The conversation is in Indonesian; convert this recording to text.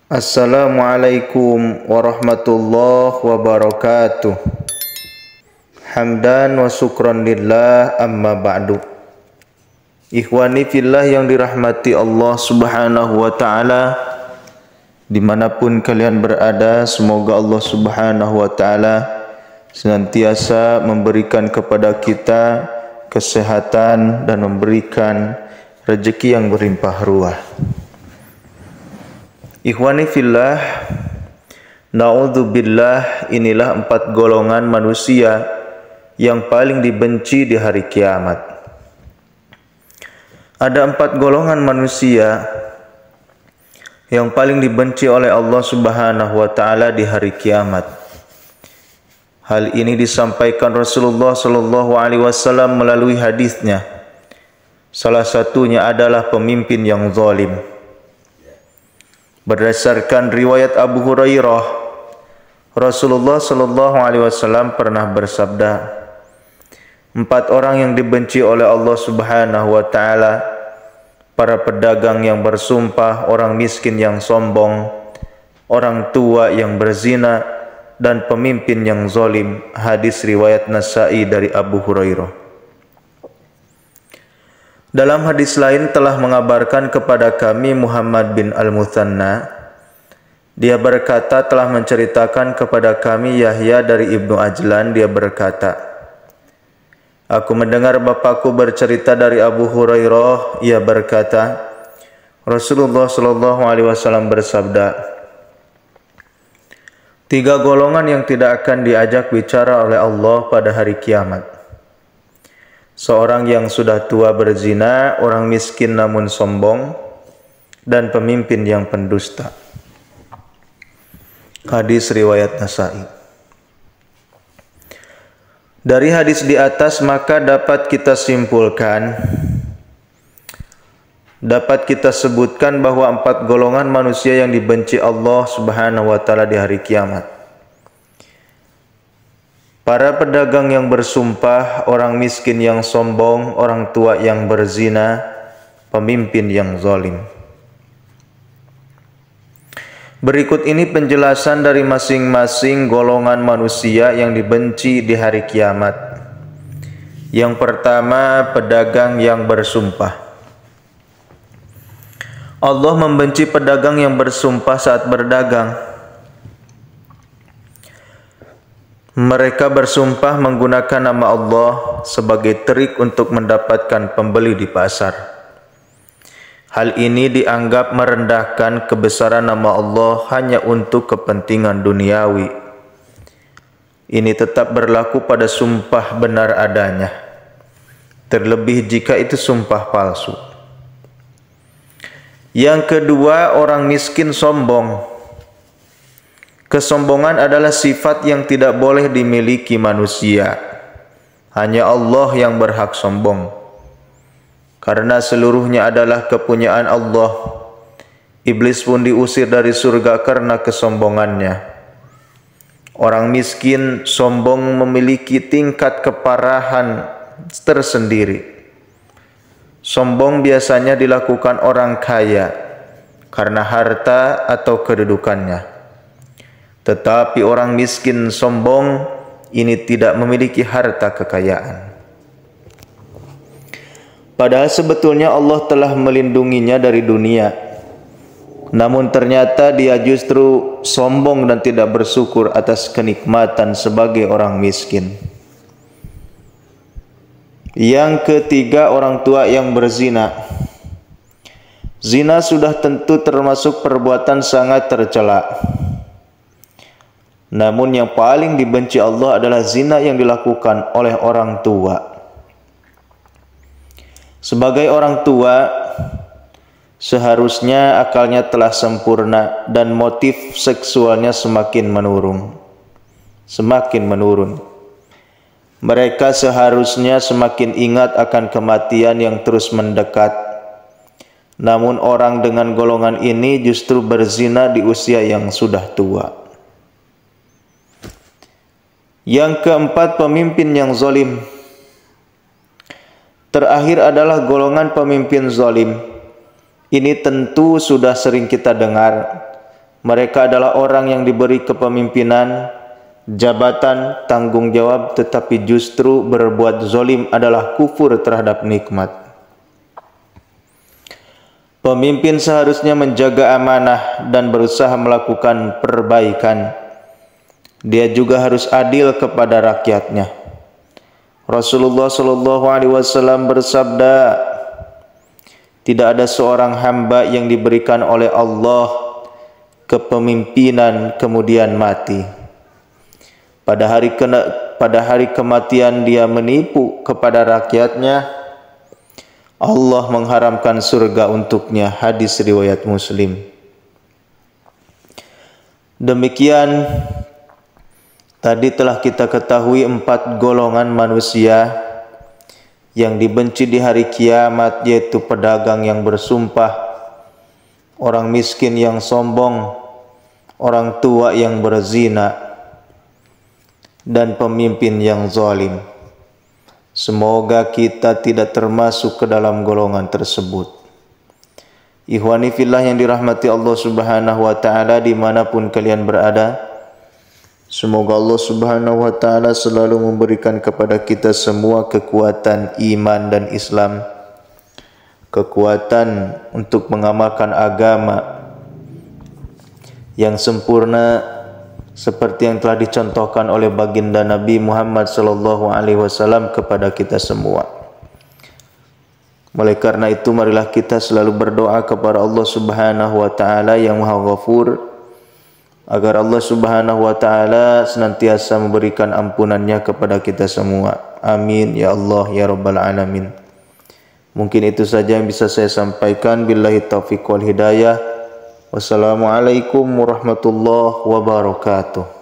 Assalamualaikum warahmatullahi wabarakatuh. Hamdan wa syukran lillah, amma ba'du. Ikhwani fillah yang dirahmati Allah subhanahu wa ta'ala, dimanapun kalian berada, semoga Allah subhanahu wa ta'ala senantiasa memberikan kepada kita kesehatan dan memberikan rezeki yang berlimpah ruah. Ikhwani fillah, na'udzubillah, inilah 4 golongan manusia yang paling dibenci di hari kiamat. Ada 4 golongan manusia yang paling dibenci oleh Allah subhanahu wa ta'ala di hari kiamat. Hal ini disampaikan Rasulullah sallallahu alaihi wasallam melalui hadisnya. Salah satunya adalah pemimpin yang zalim. Berdasarkan riwayat Abu Hurairah, Rasulullah sallallahu alaihi wasallam pernah bersabda, 4 orang yang dibenci oleh Allah subhanahu wa ta'ala: para pedagang yang bersumpah, orang miskin yang sombong, orang tua yang berzina, dan pemimpin yang zalim. Hadis riwayat Nasa'i dari Abu Hurairah. Dalam hadis lain telah mengabarkan kepada kami Muhammad bin Al-Muthanna. Dia berkata telah menceritakan kepada kami Yahya dari Ibnu Ajlan. Dia berkata, aku mendengar bapakku bercerita dari Abu Hurairah. Ia berkata, Rasulullah sallallahu alaihi wasallam bersabda, 3 golongan yang tidak akan diajak bicara oleh Allah pada hari kiamat: seorang yang sudah tua berzina, orang miskin namun sombong, dan pemimpin yang pendusta. Hadis riwayat Nasa'i. Dari hadis di atas maka dapat kita simpulkan, dapat kita sebutkan bahwa 4 golongan manusia yang dibenci Allah subhanahu wa ta'ala di hari kiamat: para pedagang yang bersumpah, orang miskin yang sombong, orang tua yang berzina, pemimpin yang zalim. Berikut ini penjelasan dari masing-masing golongan manusia yang dibenci di hari kiamat. Yang pertama, pedagang yang bersumpah. Allah membenci pedagang yang bersumpah saat berdagang. Mereka bersumpah menggunakan nama Allah sebagai trik untuk mendapatkan pembeli di pasar. Hal ini dianggap merendahkan kebesaran nama Allah hanya untuk kepentingan duniawi. Ini tetap berlaku pada sumpah benar adanya, terlebih jika itu sumpah palsu. Yang kedua, orang miskin sombong. Kesombongan adalah sifat yang tidak boleh dimiliki manusia. Hanya Allah yang berhak sombong, karena seluruhnya adalah kepunyaan Allah. Iblis pun diusir dari surga karena kesombongannya. Orang miskin sombong memiliki tingkat keparahan tersendiri. Sombong biasanya dilakukan orang kaya karena harta atau kedudukannya. Tetapi orang miskin sombong ini tidak memiliki harta kekayaan. Padahal sebetulnya Allah telah melindunginya dari dunia. Namun ternyata dia justru sombong dan tidak bersyukur atas kenikmatan sebagai orang miskin. Yang ketiga, orang tua yang berzina. Zina sudah tentu termasuk perbuatan sangat tercela. Namun yang paling dibenci Allah adalah zina yang dilakukan oleh orang tua. Sebagai orang tua, seharusnya akalnya telah sempurna dan motif seksualnya semakin menurun. Mereka seharusnya semakin ingat akan kematian yang terus mendekat. Namun orang dengan golongan ini justru berzina di usia yang sudah tua. Yang keempat, pemimpin yang zalim. Terakhir adalah golongan pemimpin zalim. Ini tentu sudah sering kita dengar, Mereka adalah orang yang diberi kepemimpinan, jabatan, tanggung jawab, tetapi justru berbuat zalim adalah kufur terhadap nikmat. Pemimpin seharusnya menjaga amanah dan berusaha melakukan perbaikan. Dia juga harus adil kepada rakyatnya. Rasulullah SAW bersabda, tidak ada seorang hamba yang diberikan oleh Allah kepemimpinan kemudian mati. Pada hari kematian dia menipu kepada rakyatnya, Allah mengharamkan surga untuknya. Hadis riwayat Muslim. Demikian tadi telah kita ketahui 4 golongan manusia yang dibenci di hari kiamat, yaitu pedagang yang bersumpah, orang miskin yang sombong, orang tua yang berzina, dan pemimpin yang zalim. Semoga kita tidak termasuk ke dalam golongan tersebut. Ikhwani fillah yang dirahmati Allah Subhanahu wa taala dimanapun kalian berada, semoga Allah Subhanahu wa taala selalu memberikan kepada kita semua kekuatan iman dan Islam, kekuatan untuk mengamalkan agama yang sempurna seperti yang telah dicontohkan oleh baginda Nabi Muhammad SAW kepada kita semua. Oleh karena itu, marilah kita selalu berdoa kepada Allah Subhanahu wa taala yang Maha Ghafur, agar Allah Subhanahu wa taala senantiasa memberikan ampunannya kepada kita semua. Amin ya Allah ya rabbal alamin. Mungkin itu saja yang bisa saya sampaikan. Billahi taufiq wal hidayah. Wassalamualaikum warahmatullahi wabarakatuh.